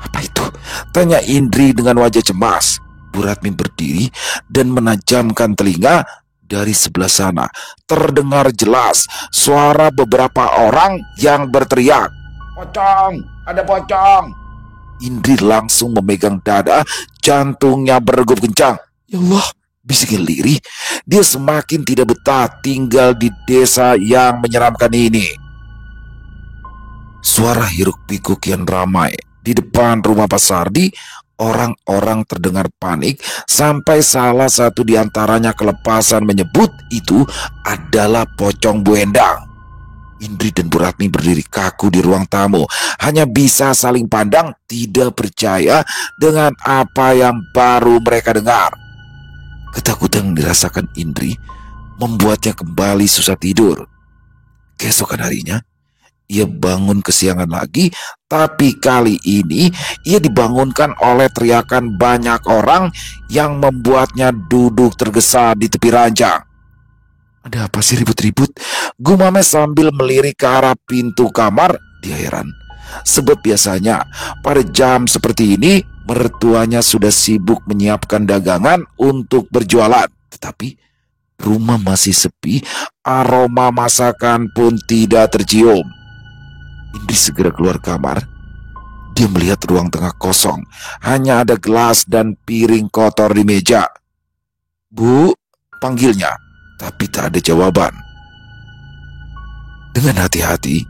"Apa itu?" tanya Indri dengan wajah cemas. Bu Ratmi berdiri dan menajamkan telinga. Dari sebelah sana terdengar jelas suara beberapa orang yang berteriak, "Pocong! Ada pocong!" Indri langsung memegang dada, jantungnya berdegup kencang. "Ya Allah," bisiknya lirih. Dia semakin tidak betah tinggal di desa yang menyeramkan ini. Suara hiruk pikuk yang ramai di depan rumah Pak Sardi. Orang-orang terdengar panik sampai salah satu di antaranya kelepasan menyebut itu adalah pocong Bu Endang. Indri dan Bu Ratmi berdiri kaku di ruang tamu, hanya bisa saling pandang, tidak percaya dengan apa yang baru mereka dengar. Ketakutan yang dirasakan Indri membuatnya kembali susah tidur. Keesokan harinya, ia bangun kesiangan lagi, tapi kali ini ia dibangunkan oleh teriakan banyak orang yang membuatnya duduk tergesa di tepi ranjang. "Ada apa sih ribut-ribut?" gumamnya sambil melirik ke arah pintu kamar. Dia heran, sebab biasanya pada jam seperti ini mertuanya sudah sibuk menyiapkan dagangan untuk berjualan. Tetapi rumah masih sepi, aroma masakan pun tidak tercium. Indri segera keluar kamar. Dia melihat ruang tengah kosong, hanya ada gelas dan piring kotor di meja. "Bu," panggilnya. tapi tak ada jawaban. Dengan hati-hati,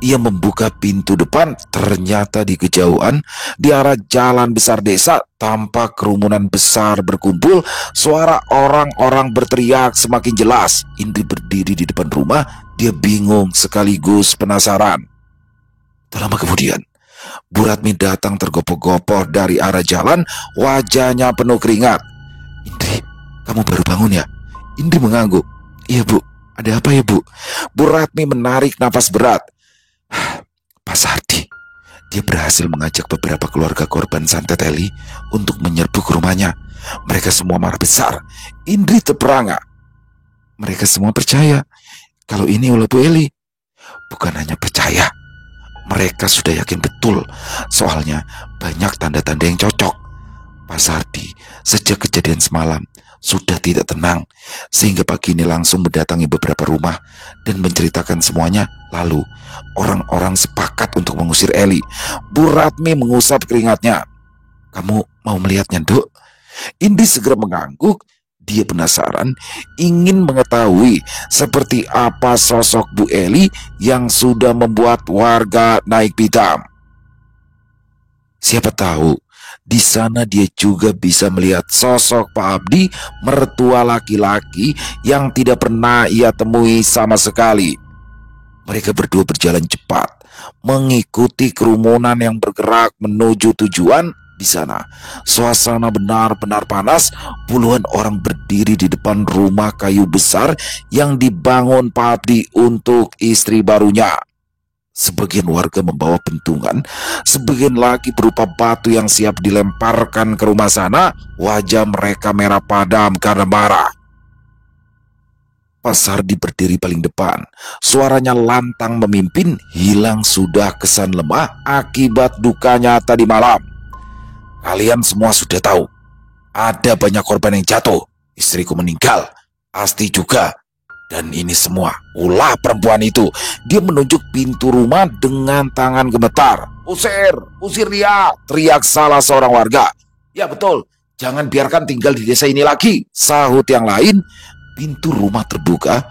ia membuka pintu depan. Ternyata di kejauhan, di arah jalan besar desa, tampak kerumunan besar berkumpul. Suara orang-orang berteriak semakin jelas. Indri berdiri di depan rumah. Dia bingung sekaligus penasaran. Tak lama kemudian, Bu Ratmi datang tergopoh-gopoh dari arah jalan. Wajahnya penuh keringat. "Indri, kamu baru bangun ya?" Indri mengangguk. "Iya, Bu. Ada apa ya, Bu?" Bu Ratmi menarik napas berat. "Pak Sardi, dia berhasil mengajak beberapa keluarga korban santet Eli untuk menyerbu ke rumahnya. Mereka semua marah besar." Indri terperangah. "Mereka semua percaya kalau ini ulah Bu Eli?" "Bukan hanya percaya, mereka sudah yakin betul. Soalnya banyak tanda-tanda yang cocok. Pak Sardi sejak kejadian semalam sudah tidak tenang, sehingga pagi ini langsung mendatangi beberapa rumah dan menceritakan semuanya. Lalu orang-orang sepakat untuk mengusir Eli." Bu Ratmi mengusap keringatnya. "Kamu mau melihatnya, Dok?" Indri segera mengangguk. Dia penasaran, ingin mengetahui seperti apa sosok Bu Eli yang sudah membuat warga naik pitam. Siapa tahu di sana dia juga bisa melihat sosok Pak Abdi, mertua laki-laki yang tidak pernah ia temui sama sekali. Mereka berdua berjalan cepat, mengikuti kerumunan yang bergerak menuju tujuan. Di sana, suasana benar-benar panas. Puluhan orang berdiri di depan rumah kayu besar yang dibangun Pak Abdi untuk istri barunya. Sebagian warga membawa bentungan, sebagian lagi berupa batu yang siap dilemparkan ke rumah sana. Wajah mereka merah padam karena marah. Pak Sardi berdiri paling depan. Suaranya lantang memimpin. Hilang sudah kesan lemah akibat dukanya tadi malam. "Kalian semua sudah tahu, ada banyak korban yang jatuh. Istriku meninggal, Asti juga. Dan ini semua ulah perempuan itu." Dia menunjuk pintu rumah dengan tangan gemetar. Usir dia!" teriak salah seorang warga. "Ya betul, jangan biarkan tinggal di desa ini lagi," sahut yang lain. Pintu rumah terbuka.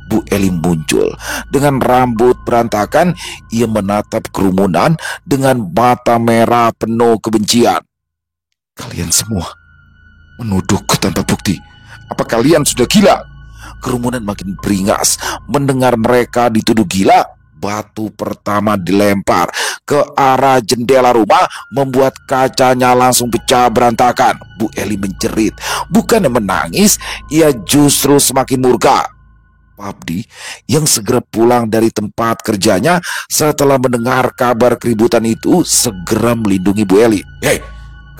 Bu Eli muncul dengan rambut berantakan. Ia menatap kerumunan dengan mata merah penuh kebencian. "Kalian semua menuduhku tanpa bukti. Apa kalian sudah gila?" Kerumunan makin beringas mendengar mereka dituduh gila. Batu pertama dilempar ke arah jendela rumah, membuat kacanya langsung pecah berantakan. Bu Eli menjerit. Bukan menangis, ia justru semakin murka. Pak Abdi yang segera pulang dari tempat kerjanya setelah mendengar kabar keributan itu segera melindungi Bu Eli. "Hei,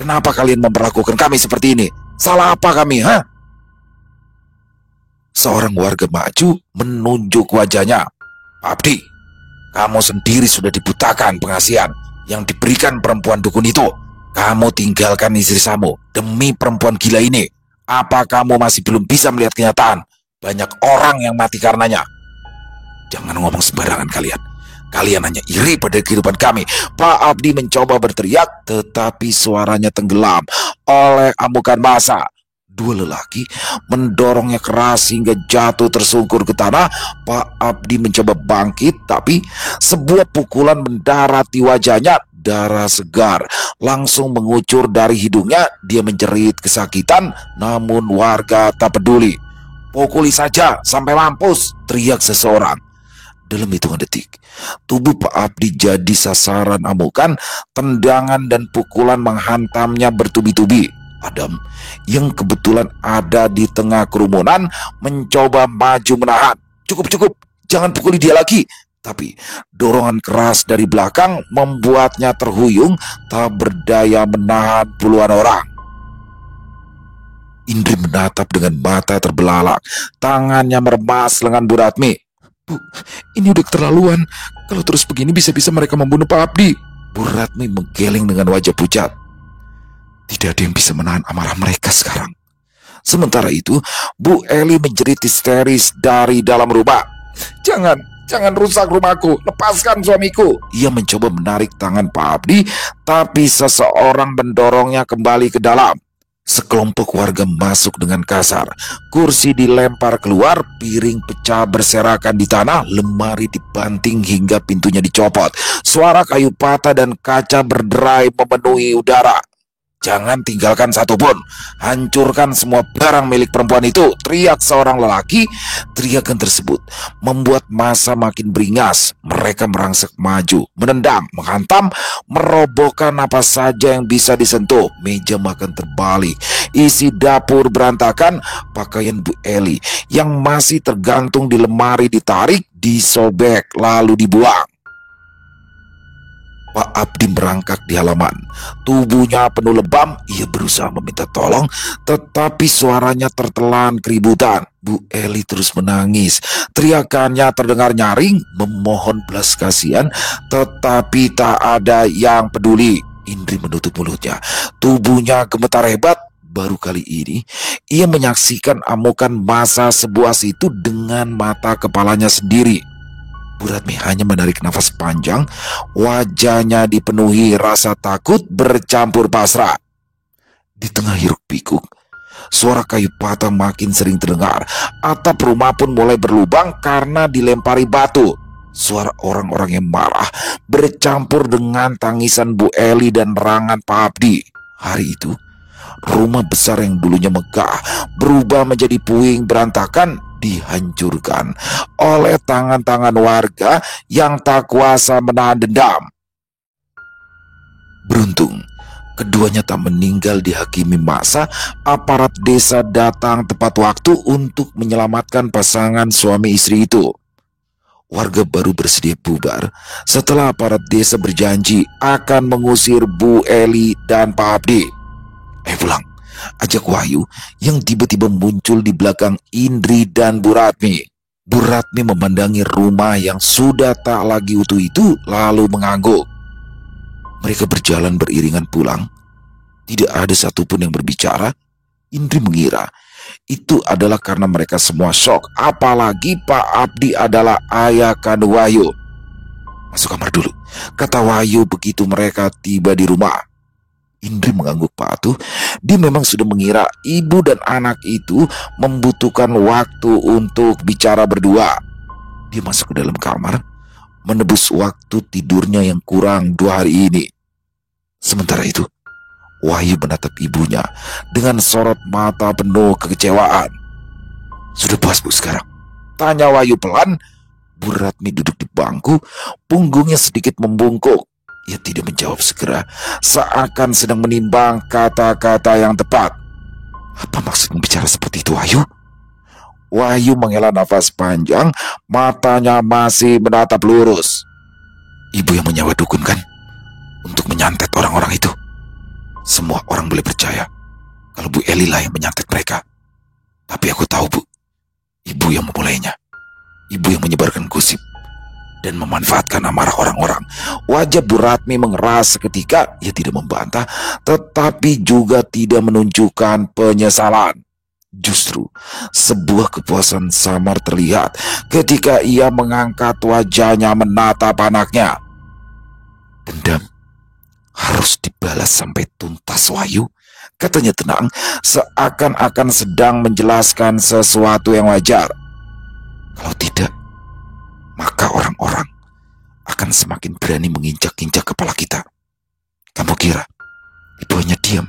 kenapa kalian memperlakukan kami seperti ini? Salah apa kami, ha?" Seorang warga maju menunjuk wajahnya. "Pak Abdi, kamu sendiri sudah dibutakan pengasihan yang diberikan perempuan dukun itu. Kamu tinggalkan istri kamu demi perempuan gila ini. Apa kamu masih belum bisa melihat kenyataan? Banyak orang yang mati karenanya." "Jangan ngomong sembarangan kalian. Kalian hanya iri pada kehidupan kami." Pak Abdi mencoba berteriak, tetapi suaranya tenggelam oleh amukan massa. Dua lelaki mendorongnya keras hingga jatuh tersungkur ke tanah. Pak Abdi mencoba bangkit, tapi sebuah pukulan mendarat di wajahnya. Darah segar langsung mengucur dari hidungnya. Dia menjerit kesakitan, namun warga tak peduli. "Pukuli saja sampai mampus!" teriak seseorang. Dalam hitungan detik, tubuh Pak Abdi jadi sasaran amukan. Tendangan dan pukulan menghantamnya bertubi-tubi. Adam yang kebetulan ada di tengah kerumunan mencoba maju menahan. Cukup, jangan pukuli dia lagi." Tapi dorongan keras dari belakang membuatnya terhuyung, tak berdaya menahan puluhan orang. Indri menatap dengan mata terbelalak. Tangannya meremas lengan Bu Ratmi. "Bu, ini udah keterlaluan. Kalau terus begini bisa-bisa mereka membunuh Pak Abdi." Bu Ratmi menggeleng dengan wajah pucat. Tidak ada yang bisa menahan amarah mereka sekarang. Sementara itu, Bu Eli menjerit histeris dari dalam rumah. Jangan rusak rumahku. Lepaskan suamiku." Ia mencoba menarik tangan Pak Abdi, tapi seseorang mendorongnya kembali ke dalam. Sekelompok warga masuk dengan kasar. Kursi dilempar keluar, piring pecah berserakan di tanah, lemari dibanting hingga pintunya dicopot. Suara kayu patah dan kaca berderai memenuhi udara. "Jangan tinggalkan satupun, hancurkan semua barang milik perempuan itu," teriak seorang lelaki. Teriakan tersebut membuat massa makin beringas. Mereka merangsek maju, menendang, menghantam, merobohkan apa saja yang bisa disentuh. Meja makan terbalik, isi dapur berantakan, pakaian Bu Eli yang masih tergantung di lemari ditarik, disobek, lalu dibuang. Pak Abdi merangkak di halaman. Tubuhnya penuh lebam. Ia berusaha meminta tolong, tetapi suaranya tertelan keributan. Bu Eli terus menangis. Teriakannya terdengar nyaring, memohon belas kasihan, tetapi tak ada yang peduli. Indri menutup mulutnya. Tubuhnya gemetar hebat. Baru kali ini ia menyaksikan amukan massa sebuas itu dengan mata kepalanya sendiri. Bu Ratmi hanya menarik nafas panjang, wajahnya dipenuhi rasa takut bercampur pasrah. Di tengah hiruk pikuk, suara kayu patah makin sering terdengar. Atap rumah pun mulai berlubang karena dilempari batu. Suara orang-orang yang marah bercampur dengan tangisan Bu Eli dan rangan Pak Abdi. Hari itu, rumah besar yang dulunya megah berubah menjadi puing berantakan, dihancurkan oleh tangan-tangan warga yang tak kuasa menahan dendam. Beruntung, keduanya tak meninggal dihakimi massa. Aparat desa datang tepat waktu untuk menyelamatkan pasangan suami istri itu. Warga baru bersedia bubar setelah aparat desa berjanji akan mengusir Bu Eli dan Pak Abdi. Pulang, ajak Wahyu yang tiba-tiba muncul di belakang Indri dan Bu Ratmi. Bu Ratmi memandangi rumah yang sudah tak lagi utuh itu, lalu mengangguk. Mereka berjalan beriringan pulang. Tidak ada satupun yang berbicara. Indri mengira itu adalah karena mereka semua shock, apalagi Pak Abdi adalah ayah kandung Wahyu. "Masuk kamar dulu," kata Wahyu begitu mereka tiba di rumah. Indri mengangguk patuh. Dia memang sudah mengira ibu dan anak itu membutuhkan waktu untuk bicara berdua. Dia masuk ke dalam kamar, menebus waktu tidurnya yang kurang 2 hari ini. Sementara itu, Wahyu menatap ibunya dengan sorot mata penuh kekecewaan. "Sudah puas, Bu, sekarang?" tanya Wahyu pelan. Bu Ratmi duduk di bangku, punggungnya sedikit membungkuk. Ia tidak menjawab segera, seakan sedang menimbang kata-kata yang tepat. "Apa maksudmu bicara seperti itu, Wahyu?" Wahyu menghela nafas panjang, matanya masih menatap lurus. "Ibu yang menyewa dukun, kan? Untuk menyantet orang-orang itu. Semua orang boleh percaya kalau Bu Eli lah yang menyantet mereka. Tapi aku tahu, Bu, ibu yang memulainya. Ibu yang menyebarkan gosip dan memanfaatkan amarah orang-orang." Wajah Bu Ratmi mengeras seketika. Ia tidak membantah, tetapi juga tidak menunjukkan penyesalan. Justru sebuah kepuasan samar terlihat ketika ia mengangkat wajahnya menatap anaknya. "Dendam harus dibalas sampai tuntas, Wahyu," katanya tenang, seakan-akan sedang menjelaskan sesuatu yang wajar. "Kalau tidak, maka orang-orang akan semakin berani menginjak-injak kepala kita. Kamu kira ibu hanya diam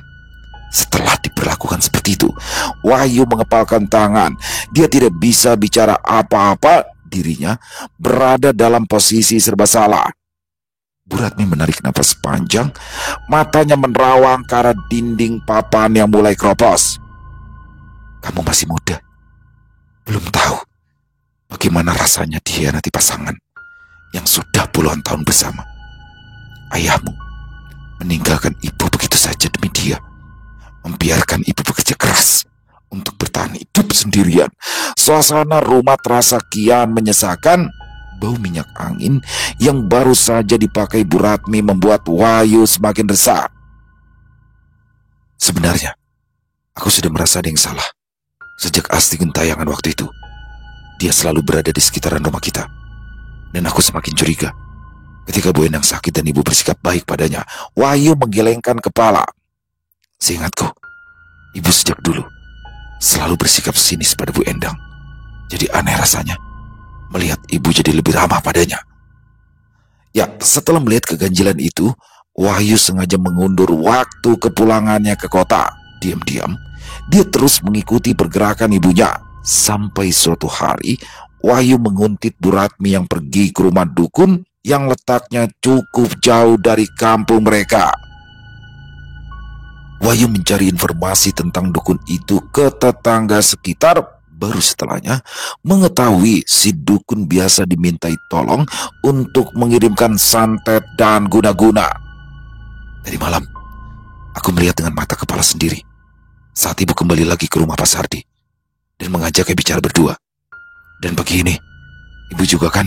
setelah diperlakukan seperti itu?" Wahyu mengepalkan tangan. Dia tidak bisa bicara apa-apa. Dirinya berada dalam posisi serba salah. Bu Ratmi menarik napas panjang. Matanya menerawang ke arah dinding papan yang mulai keropos. "Kamu masih muda. Belum tahu bagaimana rasanya dikhianati pasangan yang sudah puluhan tahun bersama. Ayahmu meninggalkan ibu begitu saja demi dia. Membiarkan ibu bekerja keras untuk bertahan hidup sendirian." Suasana rumah terasa kian menyesakan. Bau minyak angin yang baru saja dipakai Bu Ratmi membuat Wahyu semakin resah. "Sebenarnya, aku sudah merasa ada yang salah. Sejak Asti gentayangan waktu itu, dia selalu berada di sekitaran rumah kita. Dan aku semakin curiga ketika Bu Endang sakit dan ibu bersikap baik padanya." Wahyu menggelengkan kepala. "Seingatku, Ibu sejak dulu selalu bersikap sinis pada Bu Endang. Jadi aneh rasanya melihat ibu jadi lebih ramah padanya. Ya, setelah melihat keganjilan itu, Wahyu sengaja mengundur waktu kepulangannya ke kota. Diam-diam, dia terus mengikuti pergerakan ibunya. Sampai suatu hari, Wahyu menguntit Bu Ratmi yang pergi ke rumah dukun yang letaknya cukup jauh dari kampung mereka. Wahyu mencari informasi tentang dukun itu ke tetangga sekitar. Baru setelahnya mengetahui si dukun biasa dimintai tolong untuk mengirimkan santet dan guna-guna. Tadi malam, aku melihat dengan mata kepala sendiri saat ibu kembali lagi ke rumah Pak Sardi dan mengajaknya bicara berdua. Dan pagi ini, ibu juga kan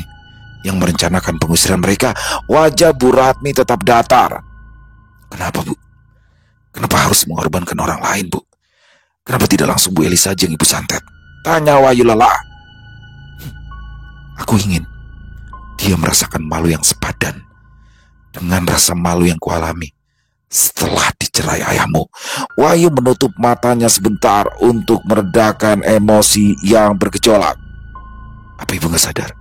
yang merencanakan pengusiran mereka. Wajah Bu Ratmi tetap datar. Kenapa, Bu? Kenapa harus mengorbankan orang lain, Bu? Kenapa tidak langsung Bu Eli saja yang ibu santet? Tanya Wahyu lelah. Aku ingin dia merasakan malu yang sepadan dengan rasa malu yang kualami setelah dicerai ayahmu. Wahyu menutup matanya sebentar untuk meredakan emosi yang bergejolak. Apa ibu gak sadar?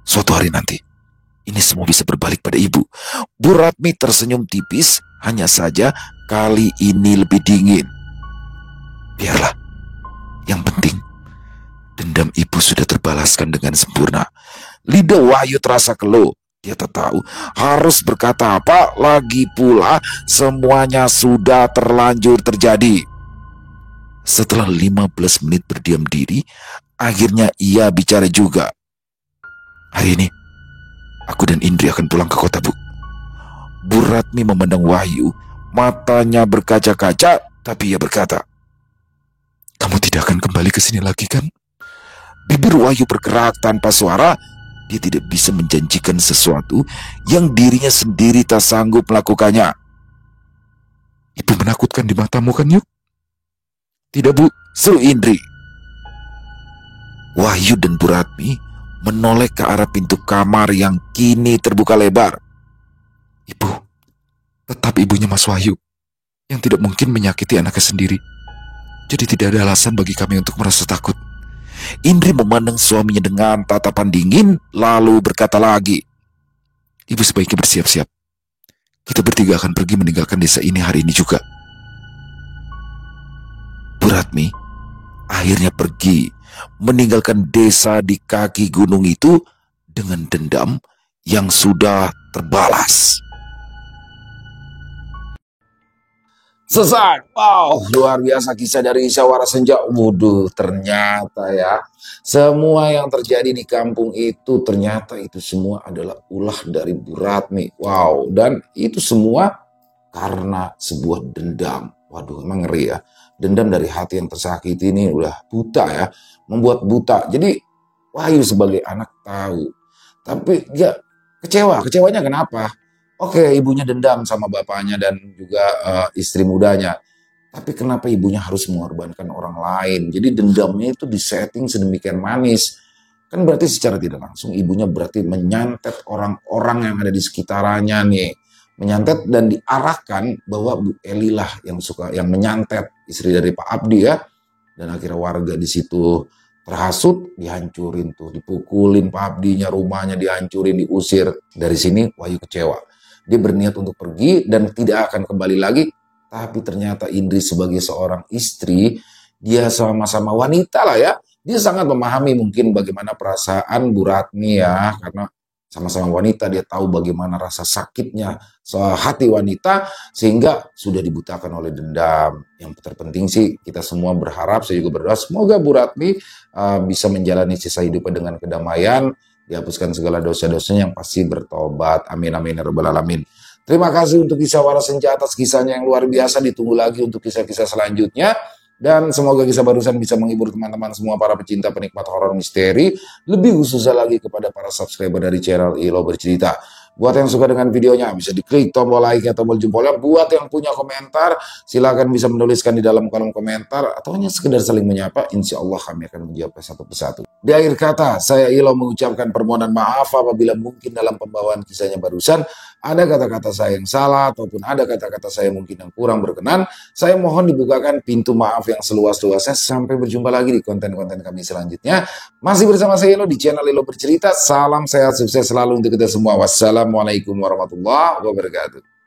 Suatu hari nanti, ini semua bisa berbalik pada ibu. Bu Ratmi tersenyum tipis, hanya saja kali ini lebih dingin. Biarlah. Yang penting, dendam ibu sudah terbalaskan dengan sempurna. Lidah Wahyu terasa keluh. Dia tak tahu harus berkata apa, lagi pula semuanya sudah terlanjur terjadi. Setelah 15 menit berdiam diri, akhirnya ia bicara juga. Hari ini, aku dan Indri akan pulang ke kota, Bu. Bu Ratmi memandang Wahyu, matanya berkaca-kaca, tapi ia berkata, kamu tidak akan kembali ke sini lagi kan? Bibir Wahyu bergerak tanpa suara. Dia tidak bisa menjanjikan sesuatu yang dirinya sendiri tak sanggup melakukannya. Ibu menakutkan di matamu kan, Yuk? Tidak, Bu, seru Indri. Wahyu dan Bu Ratmi menoleh ke arah pintu kamar yang kini terbuka lebar. Ibu, tetap ibunya Mas Wahyu, yang tidak mungkin menyakiti anaknya sendiri. Jadi tidak ada alasan bagi kami untuk merasa takut. Indri memandang suaminya dengan tatapan dingin, lalu berkata lagi, ibu sebaiknya bersiap-siap. Kita bertiga akan pergi meninggalkan desa ini hari ini juga. Bu Ratmi akhirnya pergi meninggalkan desa di kaki gunung itu dengan dendam yang sudah terbalas. Selesai. Wow, luar biasa kisah dari Isyawara Senja. Waduh, ternyata ya, semua yang terjadi di kampung itu ternyata itu semua adalah ulah dari Bu Ratmi. Wow, dan itu semua karena sebuah dendam. Waduh, emang ngeri ya. Dendam dari hati yang tersakiti ini udah buta ya, membuat buta. Jadi Wahyu sebagai anak tahu, tapi dia kecewa. Kecewanya kenapa? Oke, ibunya dendam sama bapaknya dan juga istri mudanya. Tapi kenapa ibunya harus mengorbankan orang lain? Jadi dendamnya itu disetting sedemikian manis. Kan berarti secara tidak langsung ibunya berarti menyantet orang-orang yang ada di sekitarnya nih. Menyantet dan diarahkan bahwa Bu Eli lah yang menyantet istri dari Pak Abdi ya. Dan akhirnya warga di situ terhasut, dihancurin tuh, dipukulin Pak Abdinya, rumahnya dihancurin, diusir. Dari sini Wahyu kecewa. Dia berniat untuk pergi dan tidak akan kembali lagi. Tapi ternyata Indri sebagai seorang istri, dia sama-sama wanita lah ya. Dia sangat memahami mungkin bagaimana perasaan Bu Ratmi ya. Karena sama-sama wanita, dia tahu bagaimana rasa sakitnya hati wanita. Sehingga sudah dibutakan oleh dendam. Yang terpenting sih kita semua berharap, saya juga berdoa. Semoga Bu Ratmi bisa menjalani sisa hidupnya dengan kedamaian. Dihapuskan segala dosa-dosanya, yang pasti bertobat. Amin amin ya rabbal alamin. Terima kasih untuk Isyawara Senja atas kisahnya yang luar biasa. Ditunggu lagi untuk kisah-kisah selanjutnya. Dan semoga kisah barusan bisa menghibur teman-teman semua para pecinta penikmat horor misteri. Lebih khususnya lagi kepada para subscriber dari channel Ilo Bercerita. Buat yang suka dengan videonya bisa diklik tombol like atau tombol jempolnya. Buat yang punya komentar silakan bisa menuliskan di dalam kolom komentar atau hanya sekedar saling menyapa. Insya Allah kami akan menjawab satu persatu. Di akhir kata saya Ilo mengucapkan permohonan maaf apabila mungkin dalam pembawaan kisahnya barusan ada kata-kata saya yang salah ataupun ada kata-kata saya mungkin yang kurang berkenan, saya mohon dibukakan pintu maaf yang seluas-luasnya. Sampai berjumpa lagi di konten-konten kami selanjutnya. Masih bersama saya Elo di channel Elo Bercerita. Salam sehat, sukses selalu untuk kita semua. Wassalamualaikum warahmatullahi wabarakatuh.